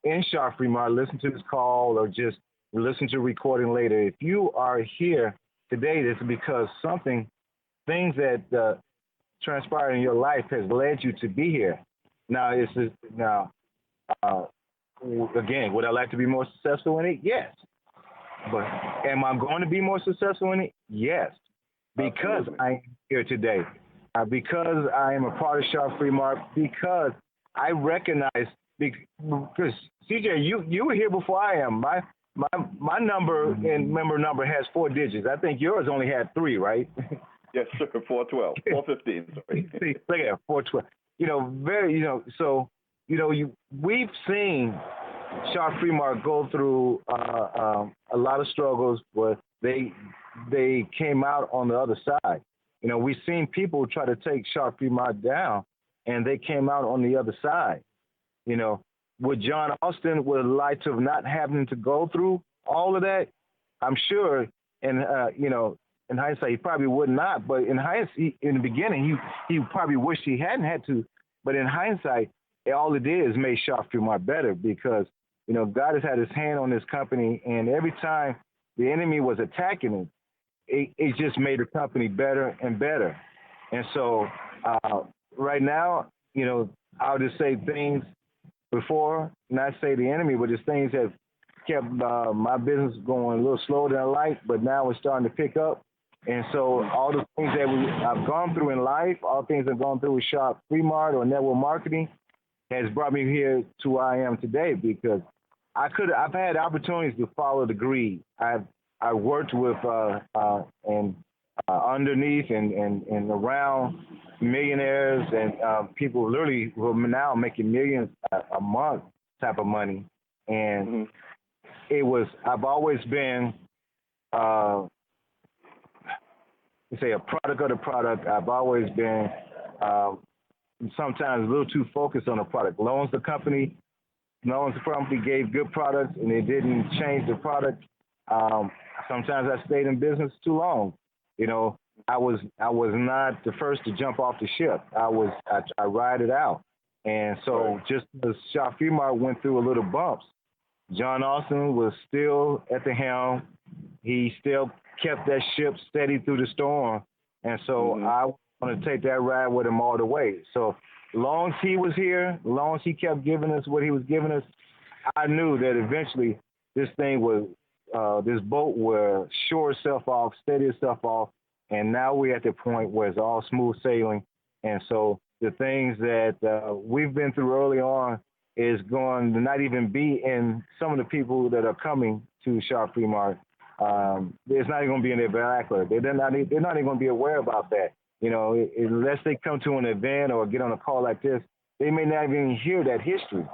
in Shop Fremont, listen to this call or just listen to a recording later, if you are here today, it's because things that transpired in your life has led you to be here. Now, again, would I like to be more successful in it? Yes. But am I going to be more successful in it? Yes. Because absolutely. I am here today, because I am a part of Shop Fremont, because I recognize, because CJ, you were here before I am. My number and member number has 4 digits. I think yours only had 3, right? Yes, sir. 412, 415. Sorry. See, look at 412. So we've seen Sharp Fremont go through a lot of struggles, but they came out on the other side. We've seen people try to take Sharp Fremont down, and they came out on the other side. Would John Austin would like to have not having to go through all of that? I'm sure, and in hindsight, he probably would not. But in hindsight, in the beginning, he probably wished he hadn't had to. But in hindsight, all it did is make Sharp Fremont better because God has had His hand on this company, and every time the enemy was attacking it just made the company better and better. And so right now, I'll just say things before, not say the enemy, but just things have kept my business going a little slower than I like, but now it's starting to pick up. And so all the things that I've gone through in life, all the things I've gone through with Sharp Fremont or network marketing has brought me here to where I am today because I've had opportunities to follow the greed. I worked with and underneath and around millionaires and people literally who are now making millions a month type of money. And I've always been, say a product of the product. I've always been sometimes a little too focused on the product. Loans the company gave good products and they didn't change the product. Sometimes I stayed in business too long. I was not the first to jump off the ship. I ride it out. And so just as Sharp Fremont went through a little bumps, John Austin was still at the helm. He still kept that ship steady through the storm. And so I want to take that ride with him all the way. So long as he was here, long as he kept giving us what he was giving us, I knew that eventually this thing was, this boat will shore itself off, steady itself off. And now we're at the point where it's all smooth sailing. And so the things that we've been through early on is going to not even be in some of the people that are coming to Sharp Fremont. It's not even going to be in their vernacular. They're not even going to be aware about that. Unless they come to an event or get on a call like this, they may not even hear that history.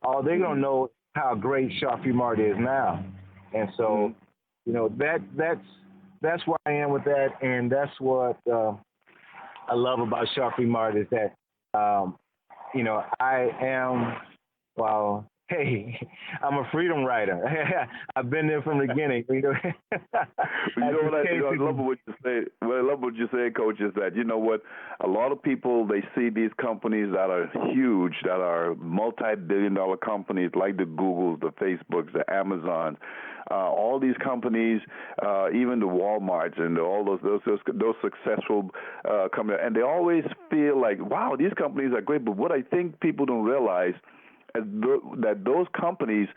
All they're going to know how great Sharp Fremont is now. And so, that's where I am with that, and that's what I love about Sharp Fremont is that, I am, I'm a freedom rider. I've been there from the beginning. I love what you say. What I love what you say, Coach, is that a lot of people, they see these companies that are huge, that are multi-billion-dollar companies like the Googles, the Facebooks, the Amazons. All these companies, even the Walmarts and all those successful companies, and they always feel like, wow, these companies are great. But what I think people don't realize is that those companies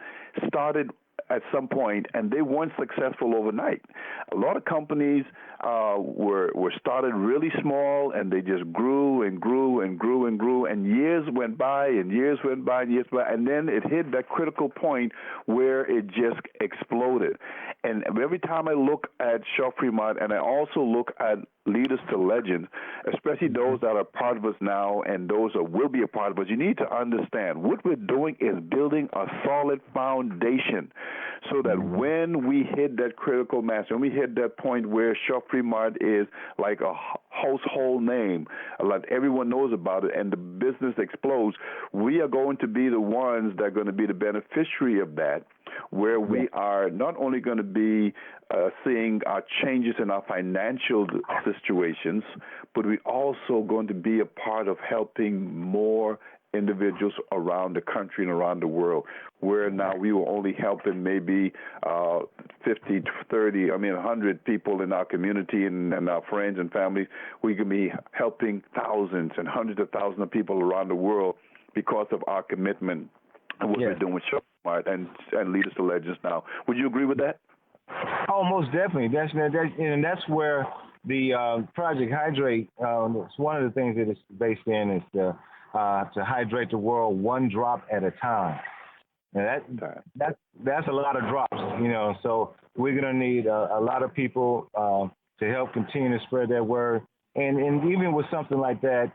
started at some point, and they weren't successful overnight. A lot of companies were started really small, and they just grew and grew and grew and grew, and years went by, and years went by, and years went by, and then it hit that critical point where it just exploded. And every time I look at Sharp Fremont, and I also look at Leaders to Legends, especially those that are part of us now and those that will be a part of us, you need to understand what we're doing is building a solid foundation so that when we hit that critical mass, when we hit that point where Sharp Fremont is like a household name, like everyone knows about it, and the business explodes, we are going to be the ones that are going to be the beneficiary of that, where we are not only going to be seeing our changes in our financial situations, but we're also going to be a part of helping more individuals around the country and around the world, where now we were only helping maybe 50, 30, 100 people in our community and our friends and families. We can be helping thousands and hundreds of thousands of people around the world because of our commitment and what we're doing with Sharp and Leaders to Legends now. Would you agree with that? Oh, most definitely. That's where the Project Hydrate, it's one of the things that it's based in is to hydrate the world one drop at a time. And that's a lot of drops, so we're going to need a lot of people to help continue to spread that word. And even with something like that,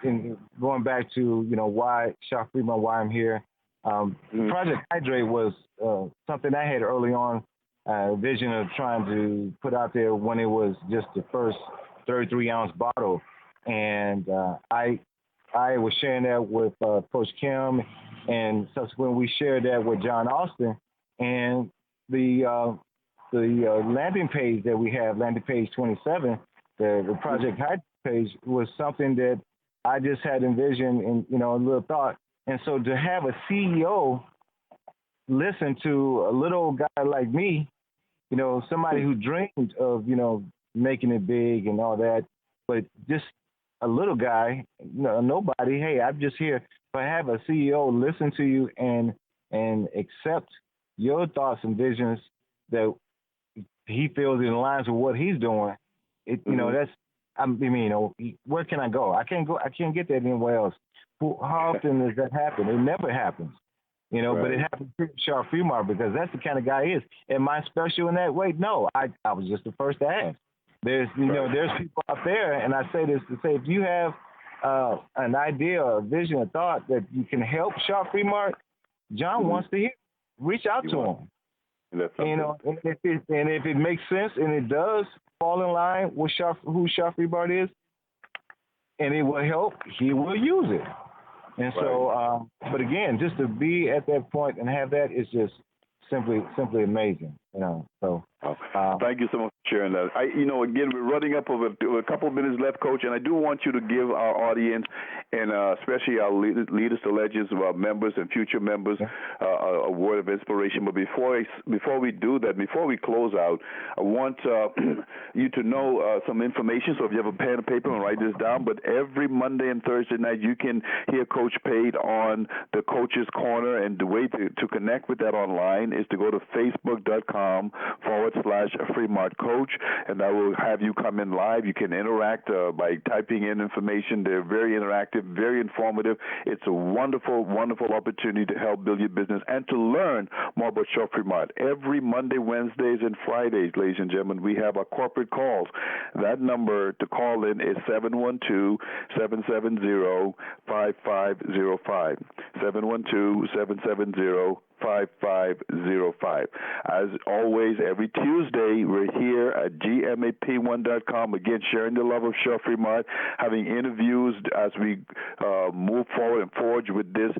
in going back to why Shop Fremont, why I'm here. Project Hydrate was something I had early on, vision of trying to put out there when it was just the first 33-ounce bottle, and I was sharing that with Coach Kim, and subsequently we shared that with John Austin, and the landing page that we have, landing page 27, the Project Hydrate page, was something that I just had envisioned and a little thought. And so to have a CEO listen to a little guy like me, somebody who dreamed of, making it big and all that, but just a little guy, nobody, hey, I'm just here. But have a CEO listen to you and accept your thoughts and visions that he feels in lines with what he's doing. That's, where can I go? I can't get that anywhere else. How often does that happen? It never happens, right. But it happens to Sharp Fremont because that's the kind of guy he is. Am I special in that way? No, I was just the first to ask. There's people out there, and I say this to say, if you have an idea, a vision, a thought that you can help Sharp Fremont, John wants to hear. Reach out to him. And if it makes sense and it does fall in line with who Sharp Fremont is, and it will help, he will use it. And so, but again, just to be at that point and have that is just simply amazing. So. Thank you so much for sharing that. Again, we're running up over a couple of minutes left, Coach, and I do want you to give our audience and especially our Leaders to Legends, our members and future members, a word of inspiration. But before we do that, before we close out, I want you to know some information. So if you have a pen and paper, and write this down. But every Monday and Thursday night, you can hear Coach Pate on the Coach's Corner, and the way to connect with that online is to go to facebook.com/Fremont Coach, and that will have you come in live. You can interact by typing in information. They're very interactive, very informative. It's a wonderful, wonderful opportunity to help build your business and to learn more about Shop Fremont. Every Monday, Wednesdays, and Fridays, ladies and gentlemen, we have our corporate calls. That number to call in is 712-770-5505. 712-770-5505. As always, every Tuesday, we're here at GMAP1.com, again, sharing the love of Shop Fremont, having interviews as we move forward and forge with this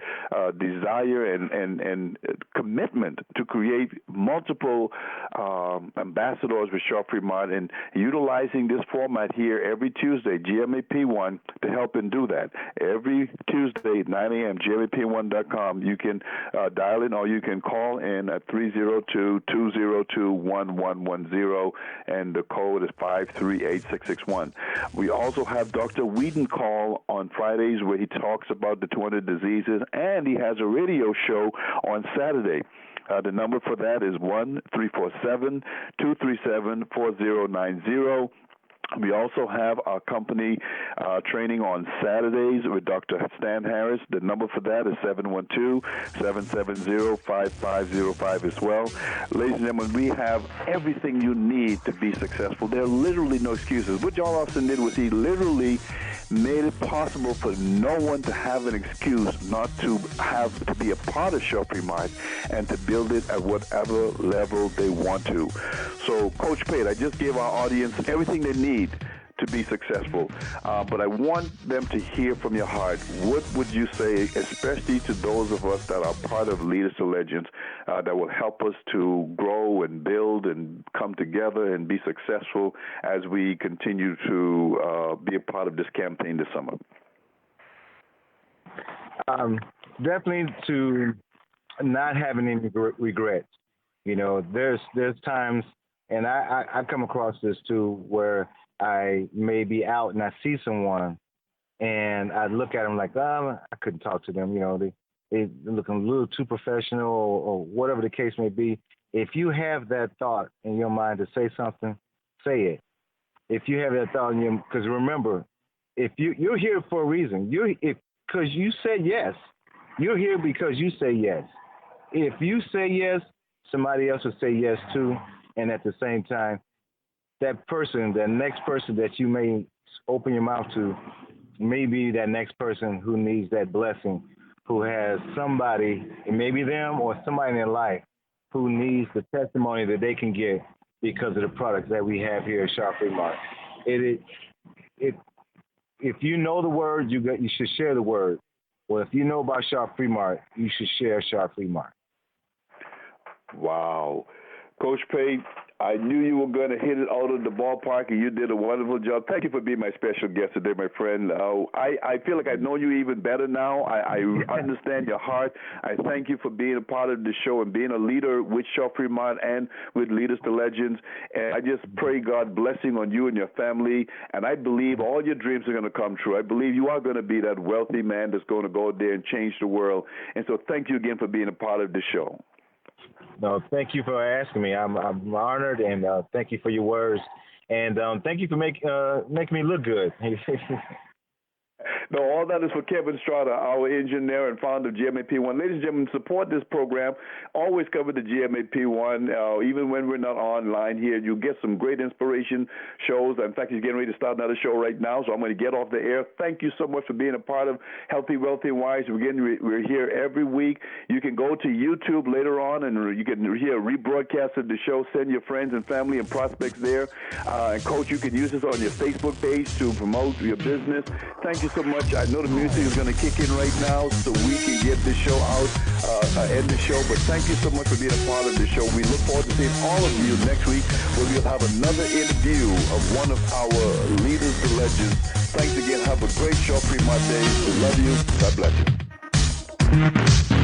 desire and commitment to create multiple ambassadors with Shop Fremont, and utilizing this format here every Tuesday, GMAP1, to help and do that. Every Tuesday, 9 a.m., GMAP1.com, you can dial in or you can call in at 302-202-1110, and the code is 538661. We also have Dr. Whedon call on Fridays where he talks about the 200 diseases, and he has a radio show on Saturday. The number for that is 1-347-237-4090. We also have our company training on Saturdays with Dr. Stan Harris. The number for that is 712-770-5505 as well. Ladies and gentlemen, we have everything you need to be successful. There are literally no excuses. What John Austin did was he literally made it possible for no one to have an excuse not to have to be a part of Shop Fremont and to build it at whatever level they want to. So, Coach Pate, I just gave our audience everything they need to be successful, but I want them to hear from your heart. What would you say, especially to those of us that are part of Leaders to Legends, that will help us to grow and build and come together and be successful as we continue to be a part of this campaign this summer? Definitely to not having any regrets. There's times, and I come across this too, where I may be out and I see someone and I look at them like, I couldn't talk to them. They're looking a little too professional or whatever the case may be. If you have that thought in your mind to say something, say it. If you have that thought in your, because remember, if you're here for a reason, because you say yes, you're here because you say yes. If you say yes, somebody else will say yes too. And at the same time, that person, the next person that you may open your mouth to, maybe that next person who needs that blessing, who has somebody, it may be them or somebody in their life, who needs the testimony that they can get because of the products that we have here at Sharp Free Market. It, if you know the word, you should share the word. Well, if you know about Sharp Free Market, you should share Sharp Free Market. Wow. Coach Pay, I knew you were going to hit it out of the ballpark, and you did a wonderful job. Thank you for being my special guest today, my friend. I feel like I know you even better now. I understand your heart. I thank you for being a part of the show and being a leader with Shaw Fremont and with Leaders to Legends. And I just pray God blessing on you and your family. And I believe all your dreams are going to come true. I believe you are going to be that wealthy man that's going to go out there and change the world. And so thank you again for being a part of the show. No, thank you for asking me. I'm honored, and thank you for your words, and thank you for making me look good. No, all that is for Kevin Strada, our engineer and founder of GMAP1. Ladies and gentlemen, support this program. Always cover the GMAP1, even when we're not online here. You get some great inspiration shows. In fact, he's getting ready to start another show right now, so I'm going to get off the air. Thank you so much for being a part of Healthy, Wealthy, Wise. We're here every week. You can go to YouTube later on, and you can hear a rebroadcast of the show. Send your friends and family and prospects there. And, Coach, you can use this on your Facebook page to promote your business. Thank you so much. I know the music is going to kick in right now so we can get this show out, end the show. But thank you so much for being a part of the show. We look forward to seeing all of you next week where we'll have another interview of one of our leaders to legends. Thanks again. Have a great show. Fremont Day. We love you. God bless you.